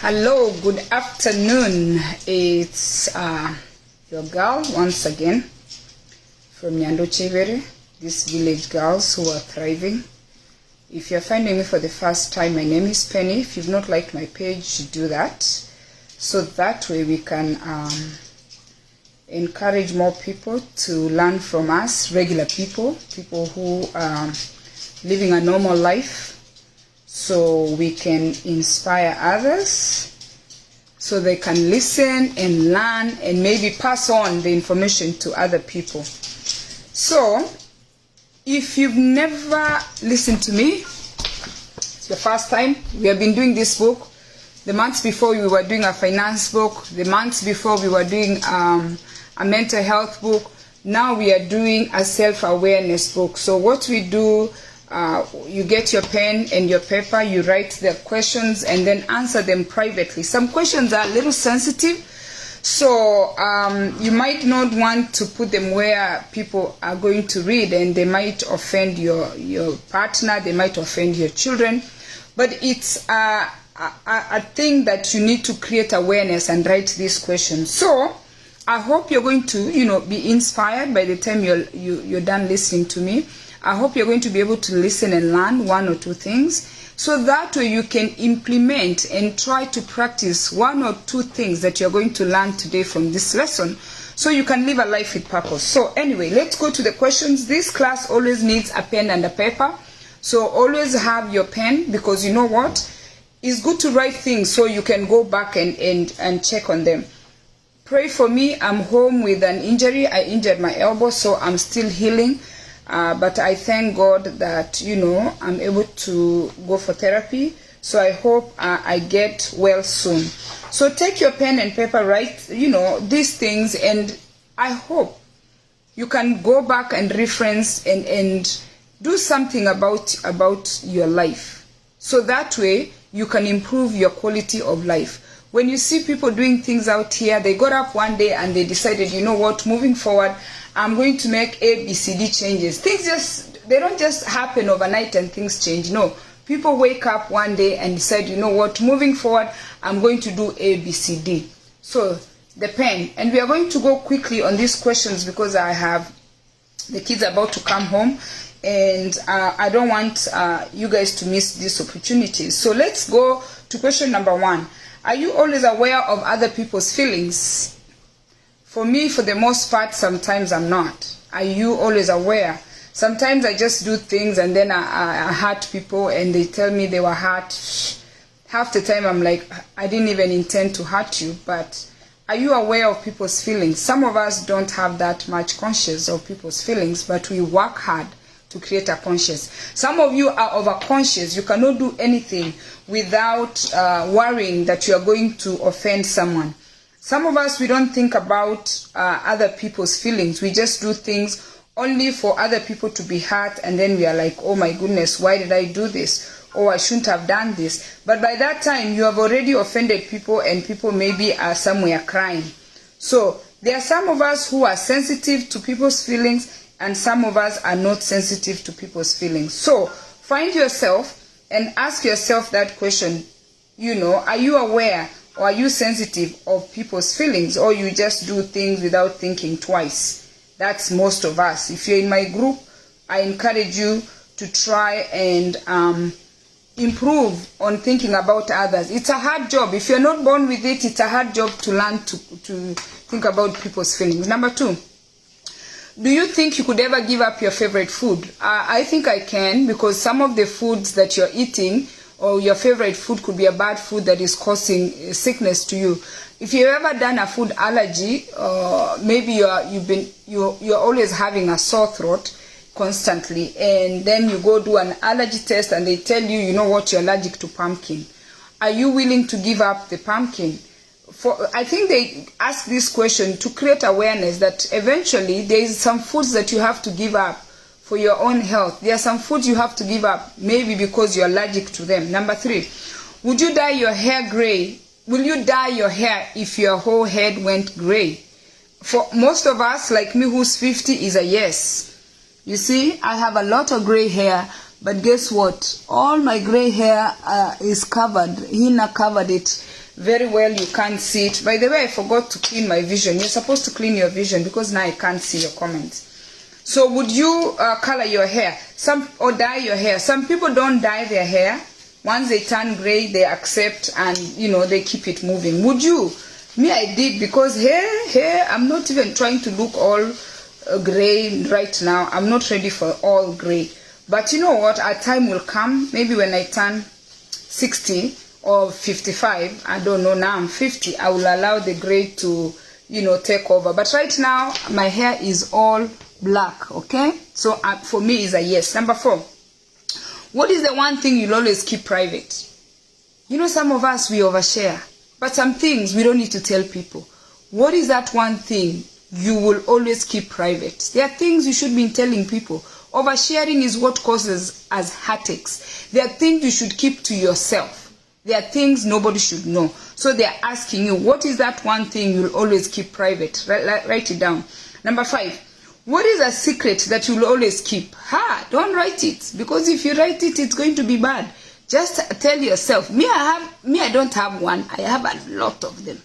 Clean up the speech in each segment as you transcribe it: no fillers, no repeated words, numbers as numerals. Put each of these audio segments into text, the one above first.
Hello, good afternoon. It's your girl once again from Nyando Chevere, these village girls who are thriving. If you're finding me for the first time, my name is Penny. If you've not liked my page, do that. So that way we can encourage more people to learn from us, regular people who are living a normal life, so we can inspire others so they can listen and learn and maybe pass on the information to other people. So if you've never listened to me, it's the first time. We have been doing this book. The months before we were doing a finance book. The months before we were doing a mental health book. Now we are doing a self-awareness book. So what we do, you get your pen and your paper, you write the questions and then answer them privately. Some questions are a little sensitive, so you might not want to put them where people are going to read, and they might offend your partner, they might offend your children. But it's a thing that you need to create awareness and write these questions. So I hope you're going to, be inspired by the time you're done listening to me. I hope you're going to be able to listen and learn one or two things, so that way you can implement and try to practice one or two things that you're going to learn today from this lesson, so you can live a life with purpose. So anyway, let's go to the questions. This class always needs a pen and a paper, so always have your pen, because you know what? It's good to write things so you can go back and check on them. Pray for me. I'm home with an injury. I injured my elbow, so I'm still healing. But I thank God that, I'm able to go for therapy. So I hope I get well soon. So take your pen and paper, write, these things, and I hope you can go back and reference and do something about your life. So that way you can improve your quality of life. When you see people doing things out here, they got up one day and they decided, moving forward, I'm going to make A, B, C, D changes. They don't just happen overnight and things change. No, people wake up one day and decide, moving forward, I'm going to do A, B, C, D. So the pen, and we are going to go quickly on these questions because I have the kids about to come home, and I don't want you guys to miss these opportunities. So let's go to question number 1. Are you always aware of other people's feelings? For me, for the most part, sometimes I'm not. Are you always aware? Sometimes I just do things and then I hurt people and they tell me they were hurt. Half the time I'm like, I didn't even intend to hurt you. But are you aware of people's feelings? Some of us don't have that much conscious of people's feelings, but we work hard to create a conscious. Some of you are over-conscious. You cannot do anything without worrying that you are going to offend someone. Some of us, we don't think about other people's feelings. We just do things only for other people to be hurt, and then we are like, oh my goodness, why did I do this? Oh, I shouldn't have done this. But by that time, you have already offended people, and people maybe are somewhere crying. So there are some of us who are sensitive to people's feelings, and some of us are not sensitive to people's feelings. So find yourself and ask yourself that question. Are you aware or are you sensitive of people's feelings, or you just do things without thinking twice? That's most of us. If you're in my group, I encourage you to try and improve on thinking about others. It's a hard job. If you're not born with it, it's a hard job to learn to think about people's feelings. Number 2. Do you think you could ever give up your favorite food? I think I can, because some of the foods that you're eating, or your favorite food, could be a bad food that is causing sickness to you. If you've ever done a food allergy, maybe you're always having a sore throat constantly, and then you go do an allergy test and they tell you, you're allergic to pumpkin. Are you willing to give up the pumpkin? I think they ask this question to create awareness that eventually there is some foods that you have to give up for your own health. There are some foods you have to give up, maybe because you're allergic to them. Number 3, would you dye your hair gray? Will you dye your hair if your whole head went gray? For most of us, like me who's 50, is a yes. You see, I have a lot of gray hair, But guess what? All my gray hair is covered. Hina covered it. very well you can't see it. By the way, I forgot to clean my vision. You're supposed to clean your vision because now I can't see your comments. So would you color your hair or dye your hair? Some people don't dye their hair. Once they turn gray, they accept and they keep it moving. Would you? Me, I did, because hair, I'm not even trying to look all gray right now. I'm not ready for all gray. But you know what? A time will come, maybe when I turn 60 or 55, I don't know, now I'm 50, I will allow the gray to, take over. But right now, my hair is all black, okay? So for me, is a yes. Number 4, what is the one thing you'll always keep private? Some of us, we overshare. But some things we don't need to tell people. What is that one thing you will always keep private? There are things you should be telling people. Oversharing is what causes us heartaches. There are things you should keep to yourself. There are things nobody should know. So they are asking you, what is that one thing you'll always keep private? Write it down. Number 5, what is a secret that you'll always keep? Don't write it, because if you write it, it's going to be bad. Just tell yourself. I don't have one. I have a lot of them.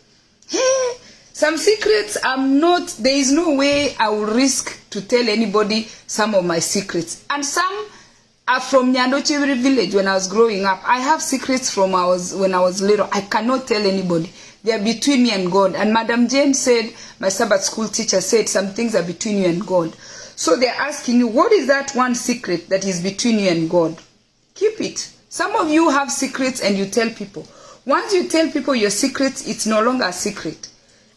Hey, some secrets there is no way I will risk to tell anybody some of my secrets. And some are from Nyandochiviri village when I was growing up. I have secrets from when I was little. I cannot tell anybody. They are between me and God. And Madam Jane said, my Sabbath school teacher said, some things are between you and God. So they're asking you, what is that one secret that is between you and God? Keep it. Some of you have secrets and you tell people. Once you tell people your secrets, it's no longer a secret.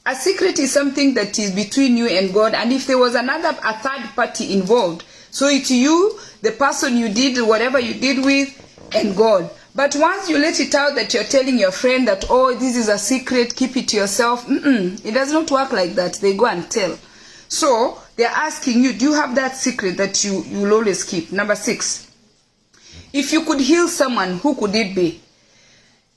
A secret is something that is between you and God. And if there was a third party involved, so it's you, the person you did whatever you did with, and God. But once you let it out that you're telling your friend that, oh, this is a secret, keep it to yourself, it does not work like that. They go and tell. So they're asking you, do you have that secret that you'll always keep? Number 6. If you could heal someone, who could it be?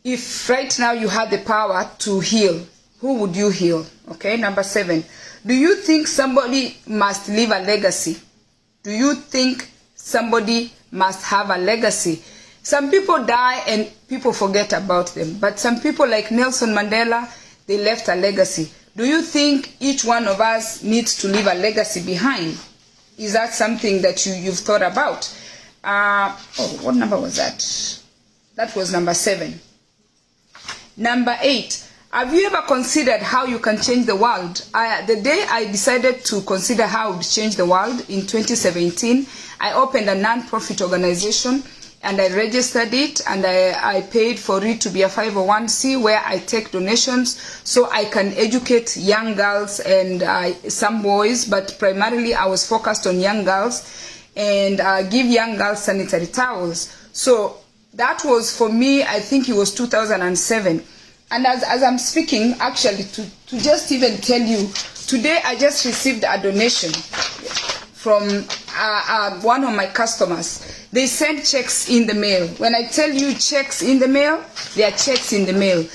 If right now you had the power to heal, who would you heal? Okay, number 7. Do you think somebody must leave a legacy? Do you think somebody must have a legacy? Some people die and people forget about them. But some people like Nelson Mandela, they left a legacy. Do you think each one of us needs to leave a legacy behind? Is that something that you've thought about? What number was that? That was number 7. Number 8. Have you ever considered how you can change the world? The day I decided to consider how I would change the world in 2017, I opened a non-profit organization and I registered it, and I paid for it to be a 501c where I take donations so I can educate young girls and some boys, but primarily I was focused on young girls, and give young girls sanitary towels. So that was, for me, I think it was 2007. And as I'm speaking, actually, to just even tell you, today I just received a donation from one of my customers. They send checks in the mail. When I tell you checks in the mail, they are checks in the mail.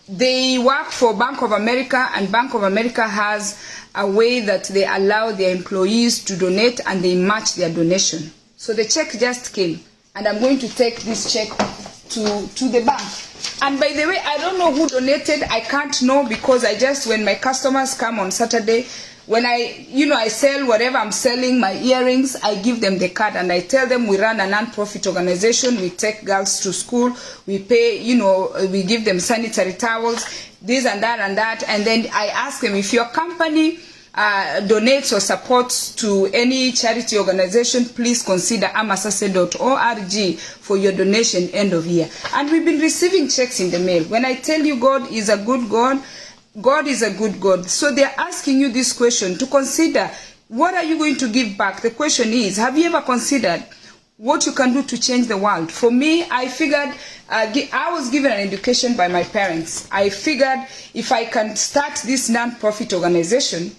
They work for Bank of America, and Bank of America has a way that they allow their employees to donate, and they match their donation. So the check just came, and I'm going to take this check to the bank. And by the way, I don't know who donated. I can't know, because when my customers come on Saturday, when I sell whatever I'm selling, my earrings, I give them the card and I tell them we run a non-profit organization. We take girls to school. We pay, we give them sanitary towels, this and that. And then I ask them, if your company donates or supports to any charity organization, please consider amasase.org for your donation end of year. And we've been receiving checks in the mail. When I tell you God is a good God, God is a good God. So they're asking you this question to consider, what are you going to give back? The question is, have you ever considered what you can do to change the world? For me, I figured, I was given an education by my parents. I figured if I can start this non-profit organization,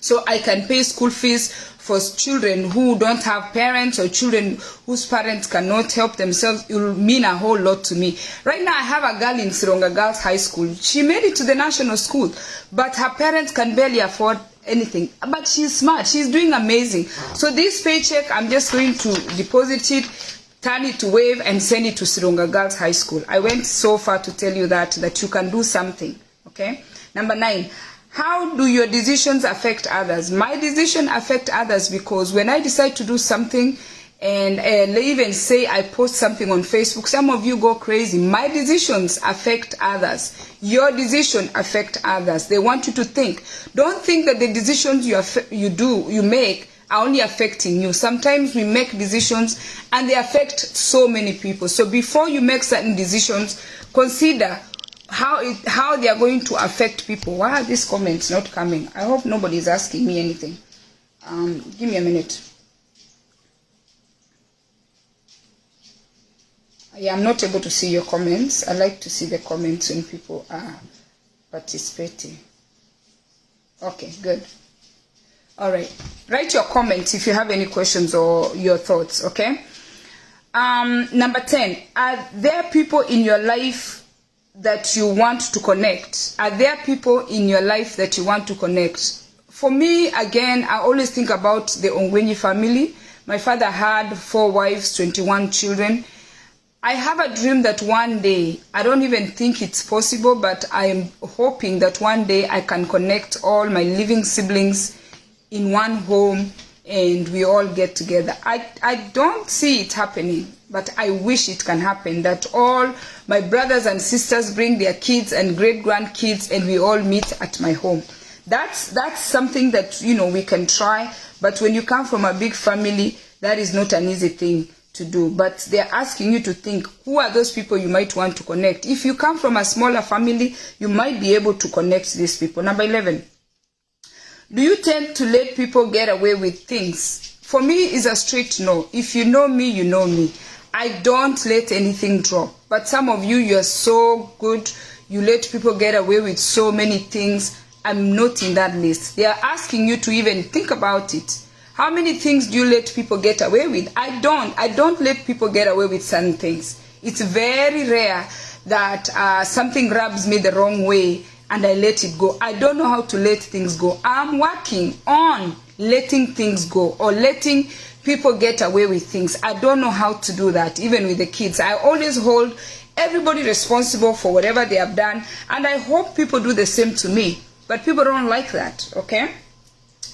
so I can pay school fees for children who don't have parents, or children whose parents cannot help themselves, it will mean a whole lot to me. Right now I have a girl in Sironga Girls High School. She made it to the national school, but her parents can barely afford anything. But she's smart. She's doing amazing. So this paycheck, I'm just going to deposit it turn it to Wave and send it to Sirunga Girls High School. I went so far to tell you that you can do something, okay? Number 9, how do your decisions affect others? My decision affect others because when I decide to do something and even say I post something on Facebook, some of you go crazy. My decisions affect others. Your decision affect others. They want you to think. Don't think that the decisions you make are only affecting you. Sometimes we make decisions and they affect so many people. So before you make certain decisions, consider how they are going to affect people. Why are these comments not coming? I hope nobody is asking me anything. Give me a minute. Yeah, I'm not able to see your comments. I like to see the comments when people are participating. Okay, good. All right. Write your comments if you have any questions or your thoughts, okay? Number 10, are there people in your life that you want to connect? Are there people in your life that you want to connect? For me, again, I always think about the Ongwenyi family. My father had 4 wives, 21 children. I have a dream that one day, I don't even think it's possible, but I am hoping that one day I can connect all my living siblings in one home and we all get together. I don't see it happening, but I wish it can happen, that all my brothers and sisters bring their kids and great-grandkids and we all meet at my home. That's something that, you know, we can try, but when you come from a big family, that is not an easy thing to do. But they're asking you to think, who are those people you might want to connect? If you come from a smaller family, you might be able to connect these people. Number 11, do you tend to let people get away with things? For me, it's a straight no. If you know me, you know me. I don't let anything drop. But some of you, you're so good. You let people get away with so many things. I'm not in that list. They are asking you to even think about it. How many things do you let people get away with? I don't let people get away with certain things. It's very rare that something rubs me the wrong way and I let it go. I don't know how to let things go. I'm working on letting things go or letting people get away with things. I don't know how to do that, even with the kids. I always hold everybody responsible for whatever they have done, and I hope people do the same to me. But people don't like that, okay?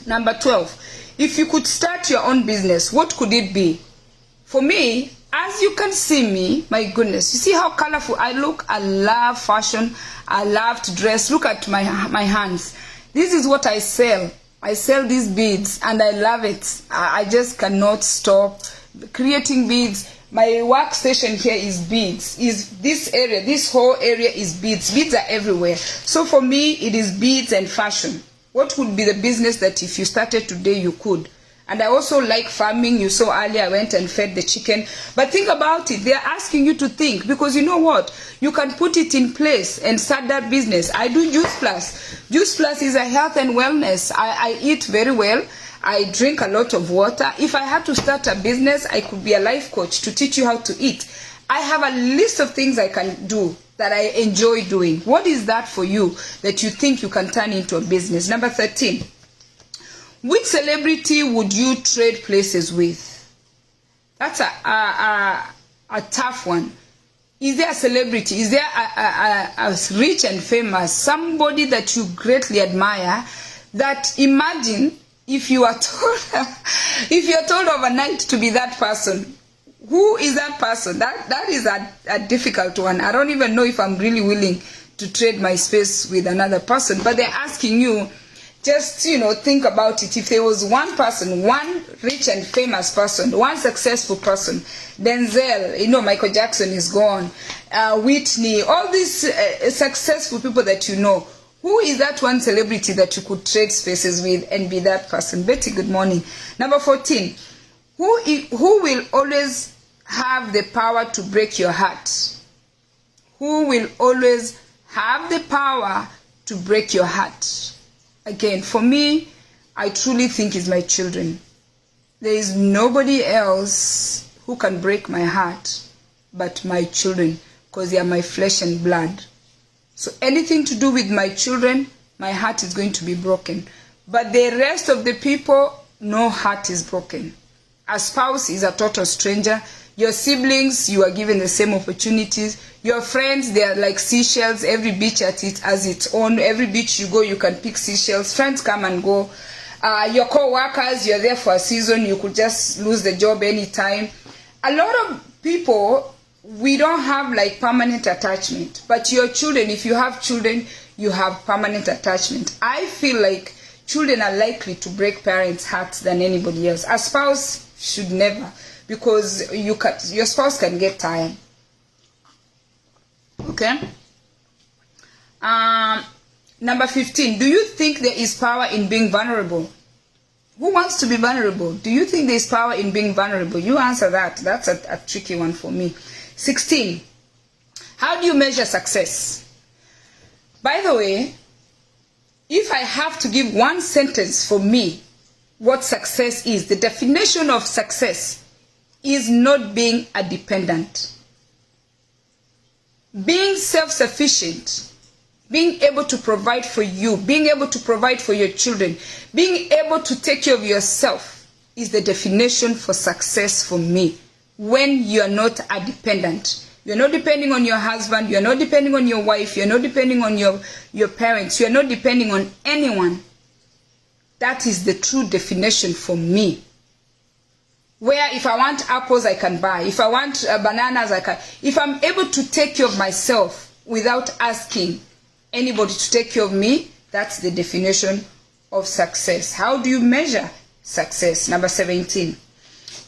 Number 12. If you could start your own business, what could it be? For me, as you can see me, my goodness, you see how colorful I look? I love fashion. I love to dress. Look at my hands. This is what I sell. I sell these beads and I love it. I just cannot stop creating beads. My workstation here is beads. This whole area is beads. Beads are everywhere. So for me, it is beads and fashion. What would be the business that if you started today, you could? And I also like farming. You saw earlier I went and fed the chicken. But think about it. They're asking you to think, because you know what? You can put it in place and start that business. I do Juice Plus. Juice Plus is a health and wellness. I eat very well. I drink a lot of water. If I had to start a business, I could be a life coach to teach you how to eat. I have a list of things I can do that I enjoy doing. What is that for you that you think you can turn into a business? Number 13. Which celebrity would you trade places with? That's a tough one. Is there a celebrity? Is there a rich and famous, somebody that you greatly admire, that imagine if you are told overnight to be that person? Who is that person? That is a difficult one. I don't even know if I'm really willing to trade my space with another person. But they're asking you, just, think about it. If there was one person, one rich and famous person, one successful person, Denzel, Michael Jackson is gone, Whitney, all these successful people that you know, who is that one celebrity that you could trade spaces with and be that person? Betty, good morning. Number 14, who will always have the power to break your heart? Who will always have the power to break your heart? Again, for me, I truly think it's my children. There is nobody else who can break my heart but my children, because they are my flesh and blood. So anything to do with my children, my heart is going to be broken. But the rest of the people, no heart is broken. A spouse is a total stranger. Your siblings, you are given the same opportunities. Your friends, they are like seashells. Every beach has its own. Every beach you go, you can pick seashells. Friends come and go. Your co-workers, you're there for a season. You could just lose the job anytime. A lot of people, we don't have like permanent attachment. But your children, if you have children, you have permanent attachment. I feel like children are likely to break parents' hearts than anybody else. A spouse should never, because your spouse can get tired. Okay? Number 15. Do you think there is power in being vulnerable? Who wants to be vulnerable? Do you think there is power in being vulnerable? You answer that. That's a tricky one for me. 16. How do you measure success? By the way, if I have to give one sentence for me, what success is, the definition of success is not being a dependent. Being self-sufficient, being able to provide for you, being able to provide for your children, being able to take care of yourself is the definition for success for me. When you are not a dependent. You're not depending on your husband, you're not depending on your wife, you're not depending on your parents, you're not depending on anyone. That is the true definition for me. Where if I want apples, I can buy. If I want bananas, I can. If I'm able to take care of myself without asking anybody to take care of me, that's the definition of success. How do you measure success? Number 17.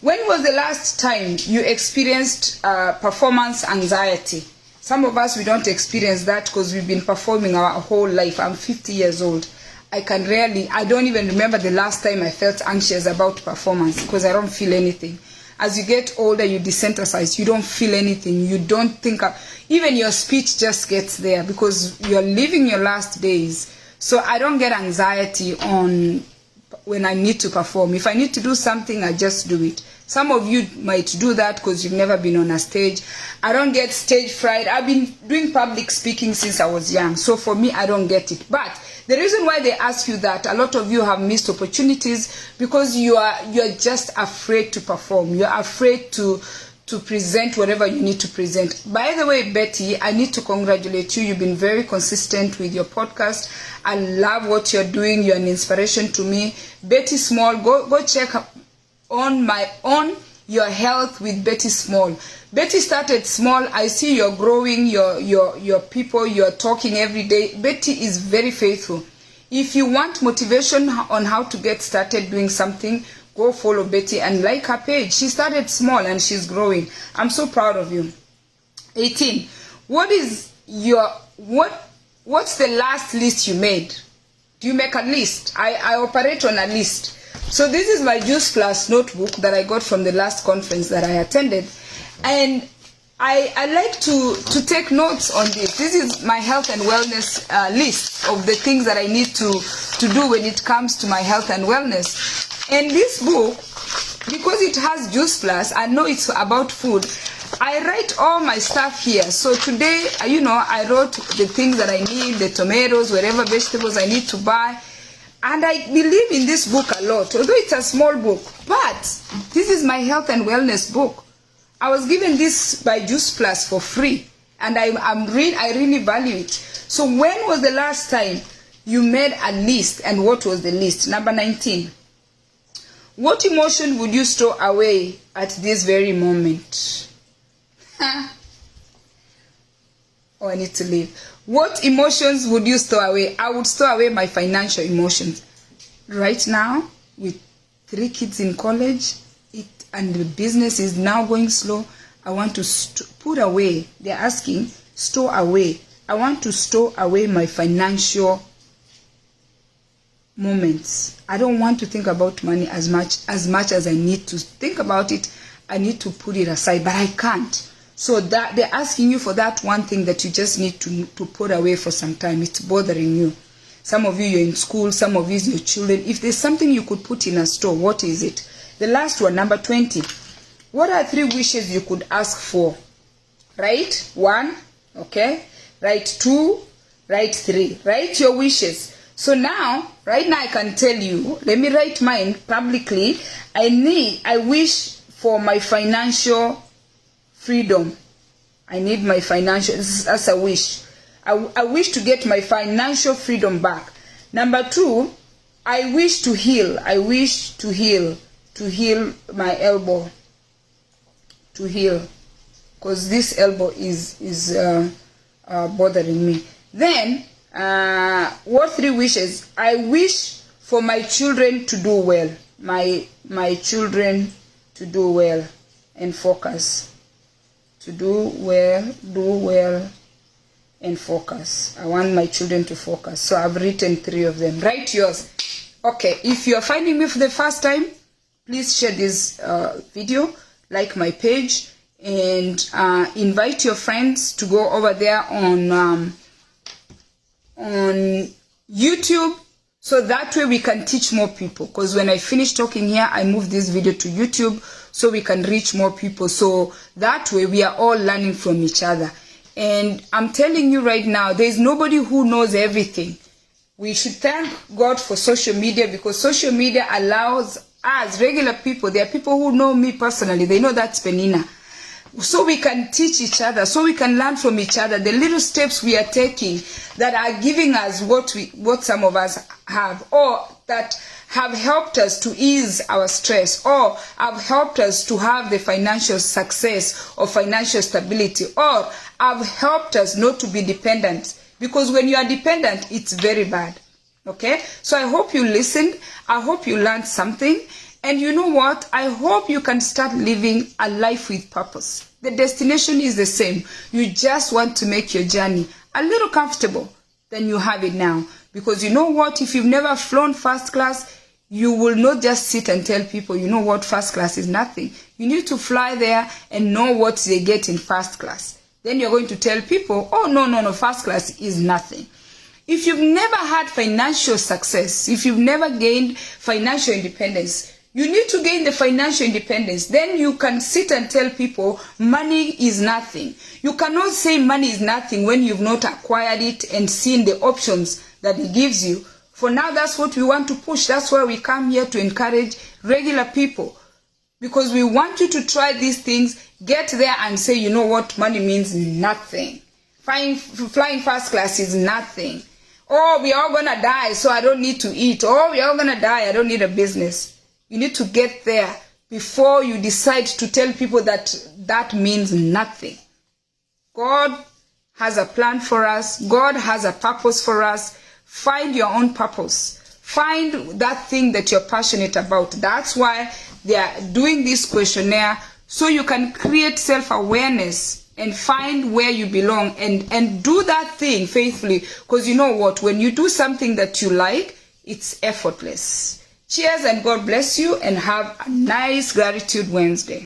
When was the last time you experienced performance anxiety? Some of us, we don't experience that because we've been performing our whole life. I'm 50 years old. I don't even remember the last time I felt anxious about performance because I don't feel anything. As you get older, you desensitize. You don't feel anything. You don't think even your speech just gets there because you're living your last days. So I don't get anxiety on when I need to perform. If I need to do something, I just do it. Some of you might do that because you've never been on a stage. I don't get stage fright. I've been doing public speaking since I was young. So for me, I don't get it. But the reason why they ask you that, a lot of you have missed opportunities because you're just afraid to perform. You're afraid to present whatever you need to present. By the way, Betty, I need to congratulate you. You've been very consistent with your podcast. I love what you're doing. You're an inspiration to me. Betty Small, go check on your health with Betty Small. Betty started small. I see you're growing, your people, you're talking every day. Betty is very faithful. If you want motivation on how to get started doing something, go follow Betty and like her page. She started small and she's growing. I'm so proud of you. 18. What's the last list you made? Do you make a list? I operate on a list. So this is my Juice Plus notebook that I got from the last conference that I attended. And I like to take notes on this. This is my health and wellness list of the things that I need to do when it comes to my health and wellness. And this book, because it has Juice Plus, I know it's about food. I write all my stuff here. So today, I wrote the things that I need, the tomatoes, whatever vegetables I need to buy. And I believe in this book a lot, although it's a small book. But this is my health and wellness book. I was given this by Juice Plus for free. And I really value it. So when was the last time you made a list, and what was the list? Number 19. What emotion would you store away at this very moment? Oh, I need to leave. What emotions would you store away? I would store away my financial emotions. Right now, with 3 kids in college, and the business is now going slow, I want to put away. They're asking, store away. I want to store away my financial moments. I don't want to think about money as much as I need to think about it. I need to put it aside, but I can't. So that they're asking you for that one thing that you just need to put away for some time. It's bothering you. Some of you, you're in school. Some of you, your children. If there's something you could put in a store, what is it? The last one, number 20. What are 3 wishes you could ask for? Write 1, okay? Write 2, write 3. Write your wishes. So now, right now I can tell you, let me write mine publicly. I wish for my financial freedom. I need my financial, that's a wish. I wish to get my financial freedom back. Number 2, I wish to heal. I wish to heal my elbow. To heal, because this elbow is bothering me. Then, what 3 wishes? I wish for my children to do well. My children to do well and focus. To do well and focus. I want my children to focus. So I've written 3 of them. Write yours. Okay, if you're finding me for the first time, please share this video, like my page, and invite your friends to go over there on YouTube, so that way we can teach more people. Because when I finish talking here, I move this video to YouTube so we can reach more people. So that way we are all learning from each other. And I'm telling you right now, there's nobody who knows everything. We should thank God for social media, because social media allows us, regular people, there are people who know me personally, they know that's Penina. So we can teach each other, so we can learn from each other, the little steps we are taking that are giving us what some of us have, or that have helped us to ease our stress, or have helped us to have the financial success or financial stability, or have helped us not to be dependent. Because when you are dependent, it's very bad. Okay? So I hope you listened. I hope you learned something. And you know what? I hope you can start living a life with purpose. The destination is the same. You just want to make your journey a little comfortable than you have it now. Because you know what? If you've never flown first class, you will not just sit and tell people, you know what, first class is nothing. You need to fly there and know what they get in first class. Then you're going to tell people, oh, no, first class is nothing. If you've never had financial success, if you've never gained financial independence, you need to gain the financial independence. Then you can sit and tell people money is nothing. You cannot say money is nothing when you've not acquired it and seen the options that it gives you. For now, that's what we want to push. That's why we come here to encourage regular people. Because we want you to try these things, get there and say, you know what, money means nothing. Flying first class is nothing. Oh, we are all going to die, so I don't need to eat. Oh, we are all going to die, I don't need a business. You need to get there before you decide to tell people that that means nothing. God has a plan for us. God has a purpose for us. Find your own purpose. Find that thing that you're passionate about. That's why they are doing this questionnaire, so you can create self-awareness and find where you belong and do that thing faithfully. Because you know what? When you do something that you like, it's effortless. Cheers and God bless you, and have a nice Gratitude Wednesday.